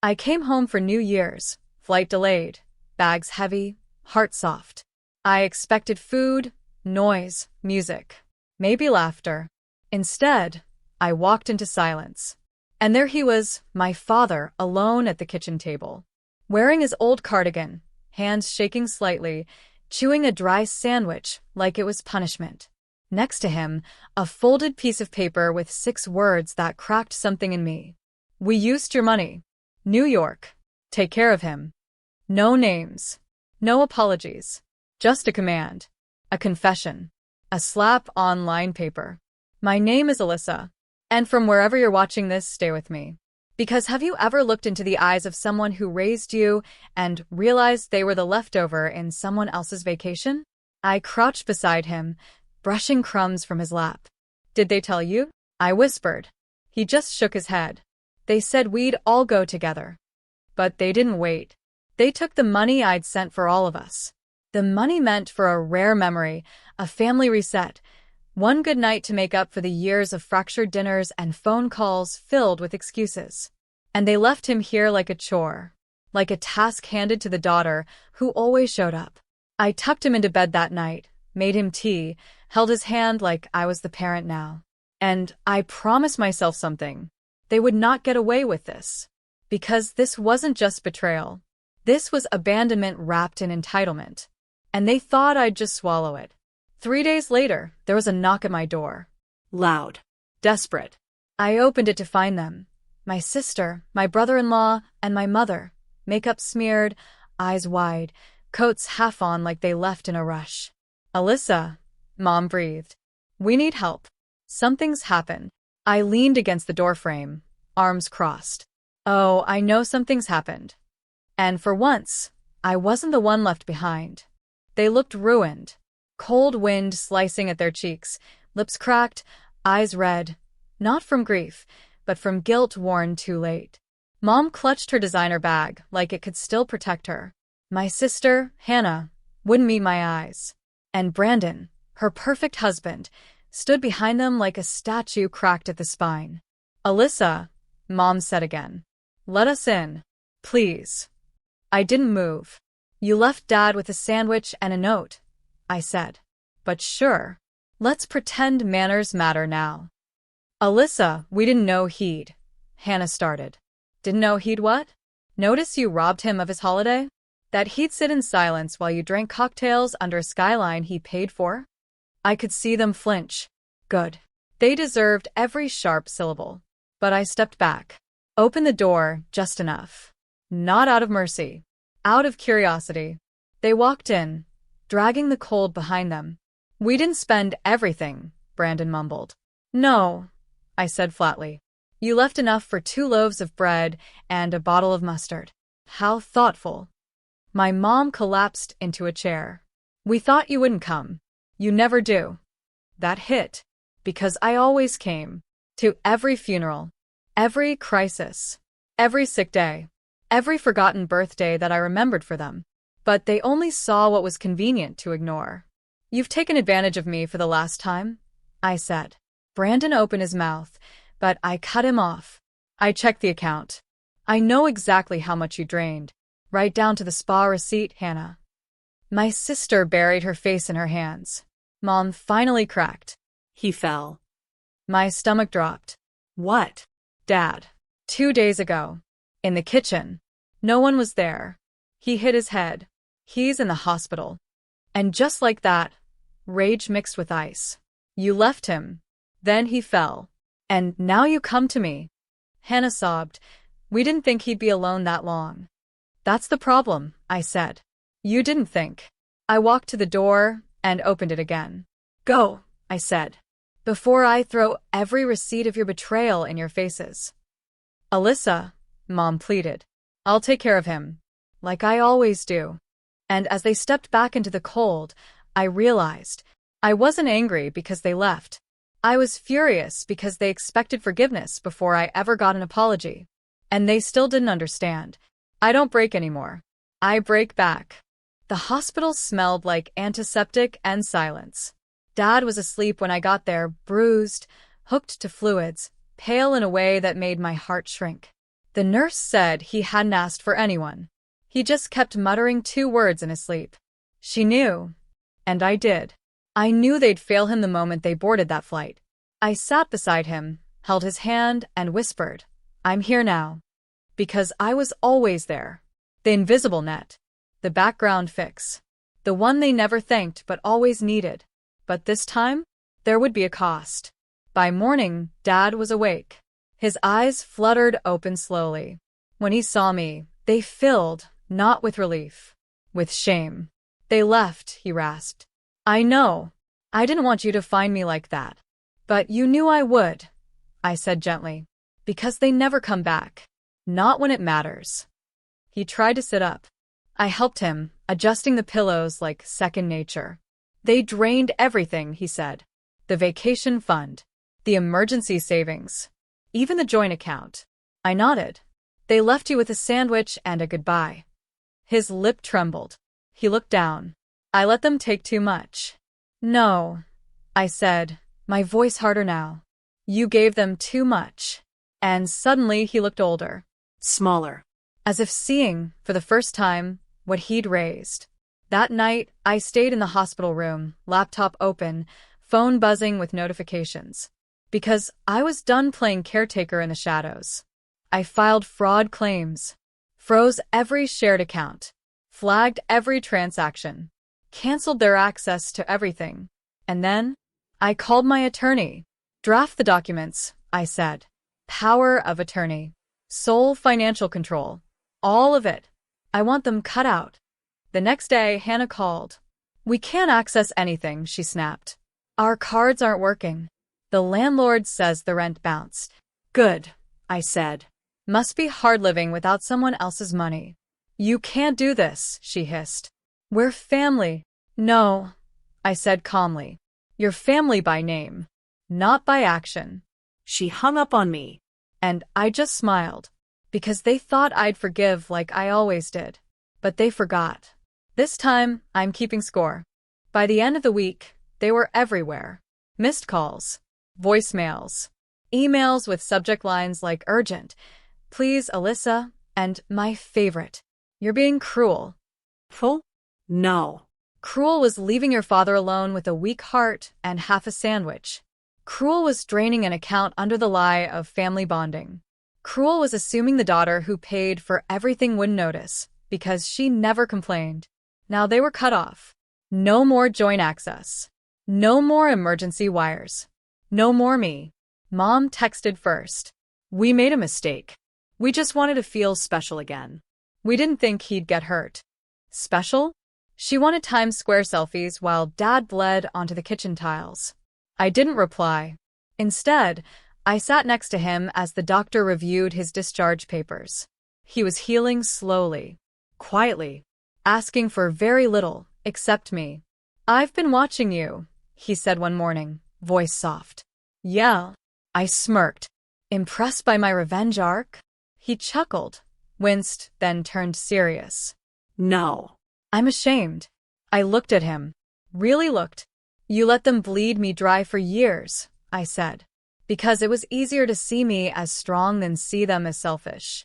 I came home for New Year's, flight delayed, bags heavy, heart soft. I expected food, noise, music, maybe laughter. Instead, I walked into silence. And there he was, my father, alone at the kitchen table, wearing his old cardigan, hands shaking slightly, chewing a dry sandwich like it was punishment. Next to him, a folded piece of paper with 6 words that cracked something in me. We used your money. New York. Take care of him. No names. No apologies. Just a command. A confession. A slap on line paper. My name is Alyssa. And from wherever you're watching this, stay with me. Because have you ever looked into the eyes of someone who raised you and realized they were the leftover in someone else's vacation? I crouched beside him, brushing crumbs from his lap. Did they tell you? I whispered. He just shook his head. They said we'd all go together. But they didn't wait. They took the money I'd sent for all of us. The money meant for a rare memory, a family reset, one good night to make up for the years of fractured dinners and phone calls filled with excuses. And they left him here like a chore, like a task handed to the daughter who always showed up. I tucked him into bed that night, made him tea, held his hand like I was the parent now. And I promised myself something. They would not get away with this. Because this wasn't just betrayal. This was abandonment wrapped in entitlement. And they thought I'd just swallow it. 3 days later, there was a knock at my door. Loud. Desperate. I opened it to find them. My sister, my brother-in-law, and my mother. Makeup smeared, eyes wide, coats half on like they left in a rush. Alyssa, Mom breathed. We need help. Something's happened. I leaned against the doorframe, arms crossed. Oh, I know something's happened. And for once, I wasn't the one left behind. They looked ruined. Cold wind slicing at their cheeks, lips cracked, eyes red. Not from grief, but from guilt worn too late. Mom clutched her designer bag like it could still protect her. My sister, Hannah, wouldn't meet my eyes. And Brandon, her perfect husband, stood behind them like a statue cracked at the spine. Alyssa, Mom said again. Let us in. Please. I didn't move. You left Dad with a sandwich and a note, I said. But sure. Let's pretend manners matter now. Alyssa, we didn't know he'd. Hannah started. Didn't know he'd what? Notice you robbed him of his holiday? That he'd sit in silence while you drank cocktails under a skyline he paid for? I could see them flinch. Good. They deserved every sharp syllable. But I stepped back. Opened the door just enough. Not out of mercy. Out of curiosity. They walked in, dragging the cold behind them. We didn't spend everything, Brandon mumbled. No, I said flatly. You left enough for 2 loaves of bread and a bottle of mustard. How thoughtful. My mom collapsed into a chair. We thought you wouldn't come. You never do. That hit. Because I always came. To every funeral. Every crisis. Every sick day. Every forgotten birthday that I remembered for them. But they only saw what was convenient to ignore. You've taken advantage of me for the last time, I said. Brandon opened his mouth, but I cut him off. I checked the account. I know exactly how much you drained. Right down to the spa receipt, Hannah. My sister buried her face in her hands. Mom finally cracked. He fell. My stomach dropped. What? Dad. 2 days ago. In the kitchen. No one was there. He hit his head. He's in the hospital. And just like that, rage mixed with ice. You left him. Then he fell. And now you come to me. Hannah sobbed. We didn't think he'd be alone that long. That's the problem, I said. You didn't think. I walked to the door and opened it again. Go, I said. Before I throw every receipt of your betrayal in your faces. Alyssa, Mom pleaded. I'll take care of him. Like I always do. And as they stepped back into the cold, I realized I wasn't angry because they left. I was furious because they expected forgiveness before I ever got an apology. And they still didn't understand. I don't break anymore. I break back. The hospital smelled like antiseptic and silence. Dad was asleep when I got there, bruised, hooked to fluids, pale in a way that made my heart shrink. The nurse said he hadn't asked for anyone. He just kept muttering 2 words in his sleep. She knew. And I did. I knew they'd fail him the moment they boarded that flight. I sat beside him, held his hand, and whispered, "I'm here now." Because I was always there. The invisible net. The background fix. The one they never thanked but always needed. But this time, there would be a cost. By morning, Dad was awake. His eyes fluttered open slowly. When he saw me, they filled, not with relief, with shame. "They left," he rasped. "I know. I didn't want you to find me like that. But you knew I would," I said gently. "Because they never come back. Not when it matters." He tried to sit up. I helped him, adjusting the pillows like second nature. "They drained everything," he said. "The vacation fund. The emergency savings. Even the joint account." I nodded. "They left you with a sandwich and a goodbye." His lip trembled. He looked down. "I let them take too much." "No," I said, my voice harder now. "You gave them too much." And suddenly he looked older. Smaller. As if seeing, for the first time, what he'd raised. That night, I stayed in the hospital room, laptop open, phone buzzing with notifications. Because I was done playing caretaker in the shadows. I filed fraud claims. Froze every shared account. Flagged every transaction. Canceled their access to everything. And then, I called my attorney. "Draft the documents," I said. "Power of attorney. Sole financial control. All of it. I want them cut out." The next day, Hannah called. "We can't access anything," she snapped. "Our cards aren't working. The landlord says the rent bounced." "Good," I said. "Must be hard living without someone else's money." "You can't do this," she hissed. "We're family." "No," I said calmly. "You're family by name, not by action." She hung up on me. And I just smiled. Because they thought I'd forgive like I always did. But they forgot. This time, I'm keeping score. By the end of the week, they were everywhere. Missed calls. Voicemails. Emails with subject lines like urgent, "Please, Alyssa," and my favorite, "You're being cruel." Full? No. Cruel was leaving your father alone with a weak heart and half a sandwich. Cruel was draining an account under the lie of family bonding. Cruel was assuming the daughter who paid for everything wouldn't notice, because she never complained. Now they were cut off. No more joint access. No more emergency wires. No more me. Mom texted first. "We made a mistake. We just wanted to feel special again. We didn't think he'd get hurt." Special? She wanted Times Square selfies while Dad bled onto the kitchen tiles. I didn't reply. Instead, I sat next to him as the doctor reviewed his discharge papers. He was healing slowly, quietly, asking for very little, except me. "I've been watching you," he said one morning, voice soft. "Yeah." I smirked. "Impressed by my revenge arc?" He chuckled, winced, then turned serious. "No." "I'm ashamed." I looked at him. Really looked. "You let them bleed me dry for years," I said. "Because it was easier to see me as strong than see them as selfish."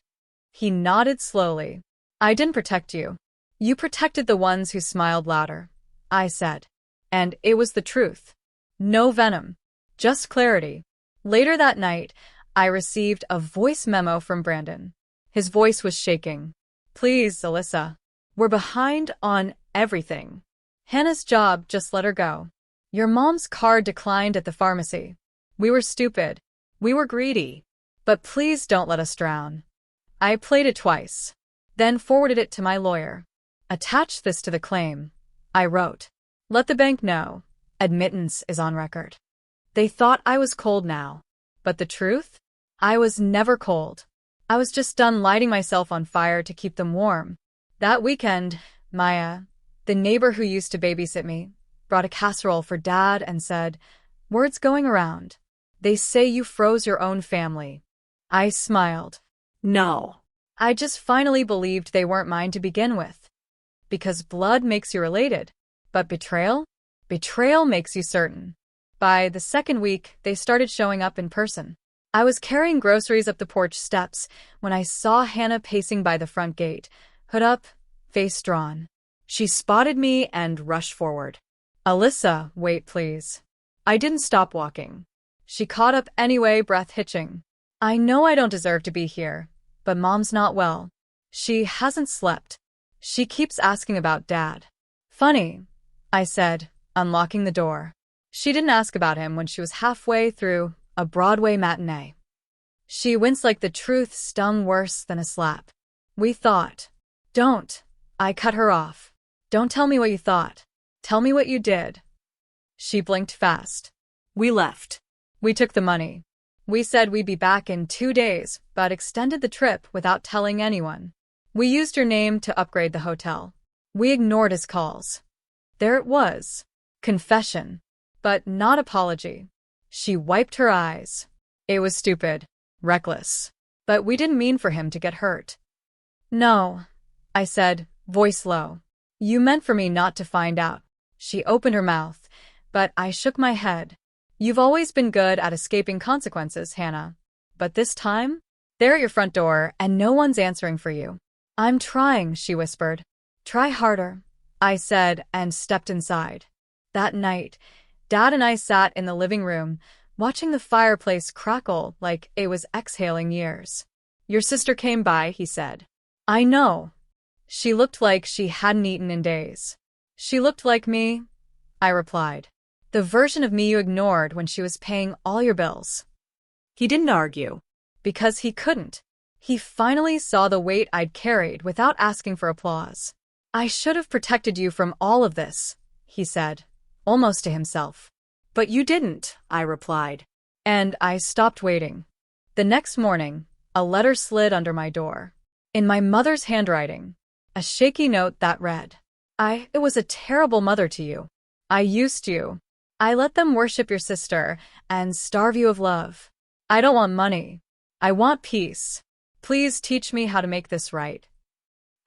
He nodded slowly. "I didn't protect you. You protected the ones who smiled louder," I said. And it was the truth. No venom. Just clarity. Later that night, I received a voice memo from Brandon. His voice was shaking. "Please, Alyssa. We're behind on everything. Hannah's job just let her go. Your mom's card declined at the pharmacy. We were stupid. We were greedy. But please don't let us drown." I played it twice, then forwarded it to my lawyer. "Attach this to the claim," I wrote. "Let the bank know. Admittance is on record." They thought I was cold now. But the truth? I was never cold. I was just done lighting myself on fire to keep them warm. That weekend, Maya, the neighbor who used to babysit me, brought a casserole for Dad and said, "Word's going around. They say you froze your own family." I smiled. No. I just finally believed they weren't mine to begin with. Because blood makes you related. But betrayal? Betrayal makes you certain. By the second week, they started showing up in person. I was carrying groceries up the porch steps when I saw Hannah pacing by the front gate, hood up, face drawn. She spotted me and rushed forward. "Alyssa, wait please." I didn't stop walking. She caught up anyway, breath hitching. "I know I don't deserve to be here, but Mom's not well. She hasn't slept. She keeps asking about Dad." "Funny," I said, unlocking the door. She didn't ask about him when she was halfway through a Broadway matinee. She winced like the truth stung worse than a slap. "We thought." "Don't." I cut her off. "Don't tell me what you thought. Tell me what you did." She blinked fast. "We left. We took the money. We said we'd be back in 2 days, but extended the trip without telling anyone. We used your name to upgrade the hotel. We ignored his calls." There it was. Confession. But not apology. She wiped her eyes. "It was stupid. Reckless. But we didn't mean for him to get hurt." "No," I said, voice low. "You meant for me not to find out." She opened her mouth, but I shook my head. "You've always been good at escaping consequences, Hannah. But this time? They're at your front door, and no one's answering for you." "I'm trying," she whispered. "Try harder," I said, and stepped inside. That night, Dad and I sat in the living room, watching the fireplace crackle like it was exhaling years. "Your sister came by," he said. "I know." She looked like she hadn't eaten in days. "She looked like me," I replied. "The version of me you ignored when she was paying all your bills." He didn't argue. Because he couldn't. He finally saw the weight I'd carried without asking for applause. "I should have protected you from all of this," he said, almost to himself. "But you didn't," I replied. And I stopped waiting. The next morning, a letter slid under my door. In my mother's handwriting. A shaky note that read, "It was a terrible mother to you. I used you. I let them worship your sister and starve you of love. I don't want money. I want peace. Please teach me how to make this right."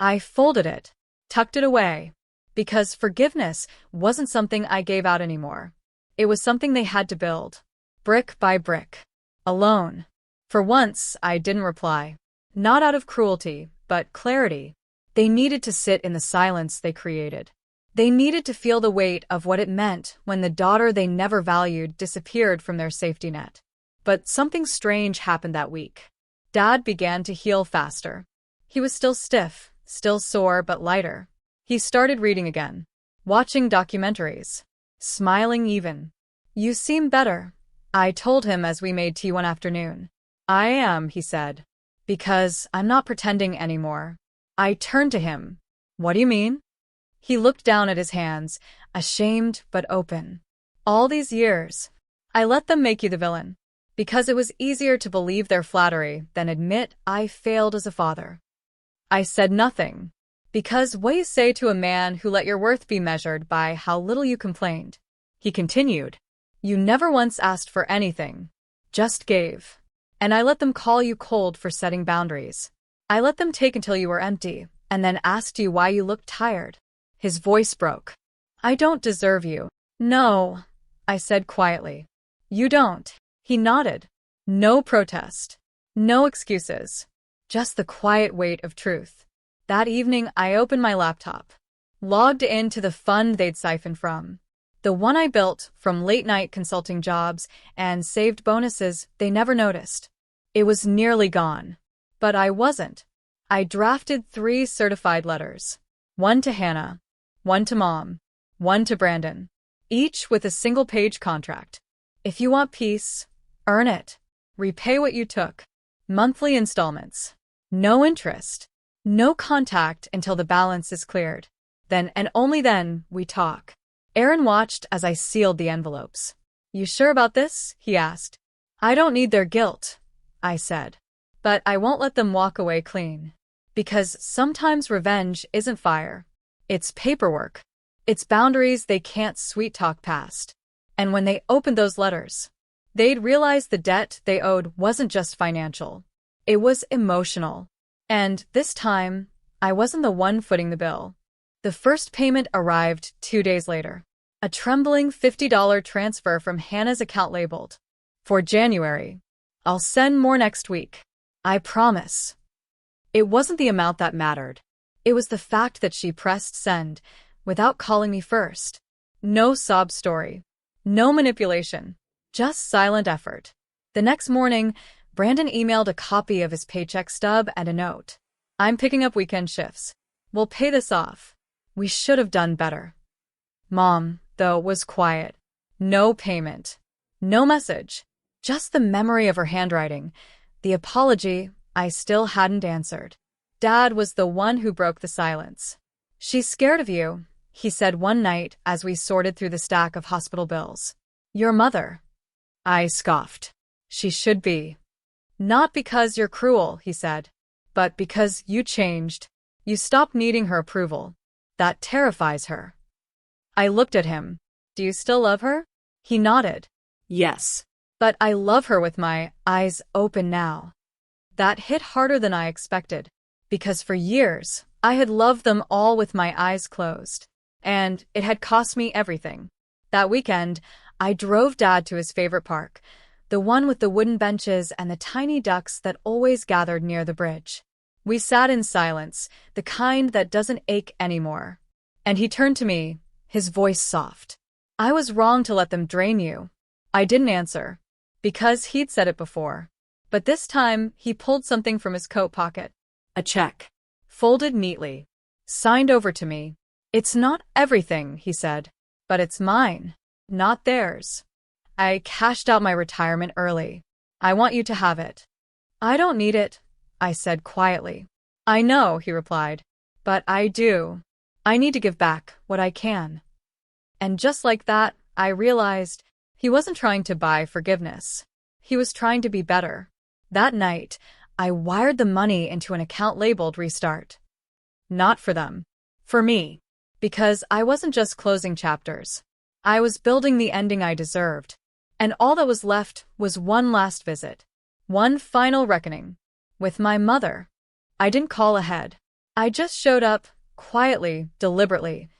I folded it, tucked it away, because forgiveness wasn't something I gave out anymore. It was something they had to build, brick by brick, alone. For once, I didn't reply. Not out of cruelty, but clarity. They needed to sit in the silence they created. They needed to feel the weight of what it meant when the daughter they never valued disappeared from their safety net. But something strange happened that week. Dad began to heal faster. He was still stiff, still sore, but lighter. He started reading again, watching documentaries, smiling even. "You seem better," I told him as we made tea one afternoon. "I am," he said, "because I'm not pretending anymore." I turned to him. "What do you mean?" He looked down at his hands, ashamed but open. "All these years, I let them make you the villain, because it was easier to believe their flattery than admit I failed as a father." I said nothing, because what you say to a man who let your worth be measured by how little you complained? He continued, "You never once asked for anything, just gave. And I let them call you cold for setting boundaries. I let them take until you were empty, and then asked you why you looked tired." His voice broke. "I don't deserve you." "No," I said quietly. "You don't." He nodded. No protest. No excuses. Just the quiet weight of truth. That evening, I opened my laptop. Logged into the fund they'd siphoned from. The one I built from late-night consulting jobs and saved bonuses they never noticed. It was nearly gone. But I wasn't. I drafted 3 certified letters. One to Hannah. One to Mom. One to Brandon. Each with a single-page contract. If you want peace, earn it. Repay what you took. Monthly installments. No interest. No contact until the balance is cleared. Then and only then we talk. Aaron watched as I sealed the envelopes. "You sure about this?" he asked. "I don't need their guilt," I said. "But I won't let them walk away clean. Because sometimes revenge isn't fire. It's paperwork. It's boundaries they can't sweet-talk past." And when they opened those letters, they'd realize the debt they owed wasn't just financial. It was emotional. And this time, I wasn't the one footing the bill. The first payment arrived 2 days later. A trembling $50 transfer from Hannah's account labeled, "For January." I'll send more next week. I promise. It wasn't the amount that mattered. It was the fact that she pressed send without calling me first. No sob story. No manipulation. Just silent effort. The next morning, Brandon emailed a copy of his paycheck stub and a note. I'm picking up weekend shifts. We'll pay this off. We should have done better. Mom, though, was quiet. No payment. No message. Just the memory of her handwriting. The apology I still hadn't answered. Dad was the one who broke the silence. She's scared of you, he said one night as we sorted through the stack of hospital bills. Your mother. I scoffed. She should be. Not because you're cruel, he said, but because you changed. You stopped needing her approval. That terrifies her. I looked at him. Do you still love her? He nodded. Yes. But I love her with my eyes open now. That hit harder than I expected, because for years, I had loved them all with my eyes closed. And it had cost me everything. That weekend, I drove Dad to his favorite park, the one with the wooden benches and the tiny ducks that always gathered near the bridge. We sat in silence, the kind that doesn't ache anymore. And he turned to me, his voice soft. I was wrong to let them drain you. I didn't answer, because he'd said it before. But this time, he pulled something from his coat pocket. A check. Folded neatly. Signed over to me. It's not everything, he said. But it's mine. Not theirs. I cashed out my retirement early. I want you to have it. I don't need it, I said quietly. I know, he replied. But I do. I need to give back what I can. And just like that, I realized he wasn't trying to buy forgiveness. He was trying to be better. That night, I wired the money into an account labeled Restart. Not for them. For me. Because I wasn't just closing chapters. I was building the ending I deserved. And all that was left was one last visit. One final reckoning. With my mother. I didn't call ahead. I just showed up, quietly, deliberately,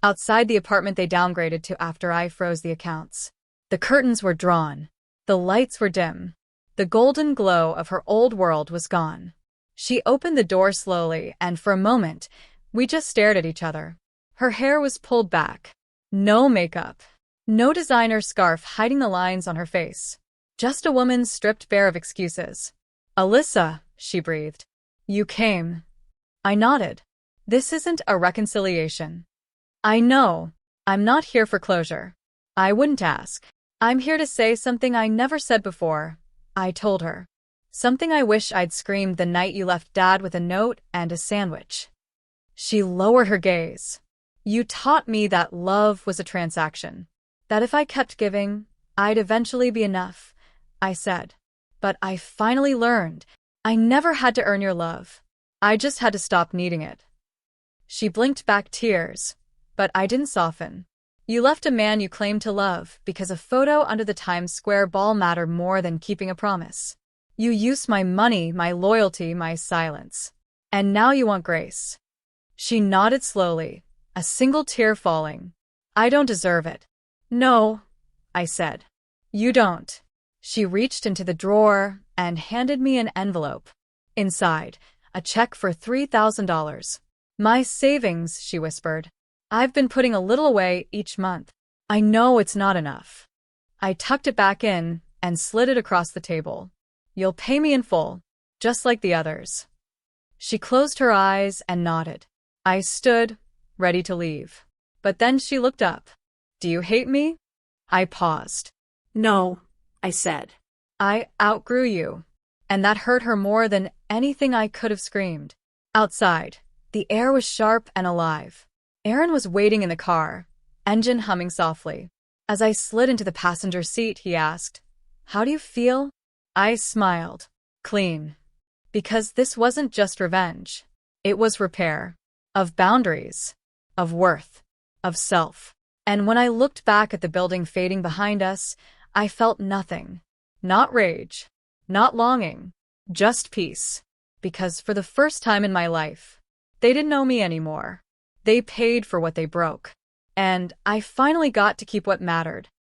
outside the apartment they downgraded to after I froze the accounts. The curtains were drawn. The lights were dim. The golden glow of her old world was gone. She opened the door slowly, and for a moment, we just stared at each other. Her hair was pulled back. No makeup. No designer scarf hiding the lines on her face. Just a woman stripped bare of excuses. Alyssa, she breathed. You came. I nodded. This isn't a reconciliation. I know. I'm not here for closure. I wouldn't ask. I'm here to say something I never said before, I told her. Something I wish I'd screamed the night you left Dad with a note and a sandwich. She lowered her gaze. You taught me that love was a transaction. That if I kept giving, I'd eventually be enough, I said. But I finally learned I never had to earn your love. I just had to stop needing it. She blinked back tears, but I didn't soften. You left a man you claimed to love because a photo under the Times Square ball mattered more than keeping a promise. You used my money, my loyalty, my silence. And now you want grace. She nodded slowly, a single tear falling. I don't deserve it. No, I said. You don't. She reached into the drawer and handed me an envelope. Inside, a check for $3,000. My savings, she whispered. I've been putting a little away each month. I know it's not enough. I tucked it back in and slid it across the table. You'll pay me in full, just like the others. She closed her eyes and nodded. I stood, ready to leave. But then she looked up. Do you hate me? I paused. No, I said. I outgrew you. And that hurt her more than anything I could have screamed. Outside, the air was sharp and alive. Aaron was waiting in the car, engine humming softly. As I slid into the passenger seat, he asked, How do you feel? I smiled. Clean. Because this wasn't just revenge. It was repair. Of boundaries. Of worth. Of self. And when I looked back at the building fading behind us, I felt nothing. Not rage. Not longing. Just peace. Because for the first time in my life, they didn't know me anymore. They paid for what they broke. And I finally got to keep what mattered.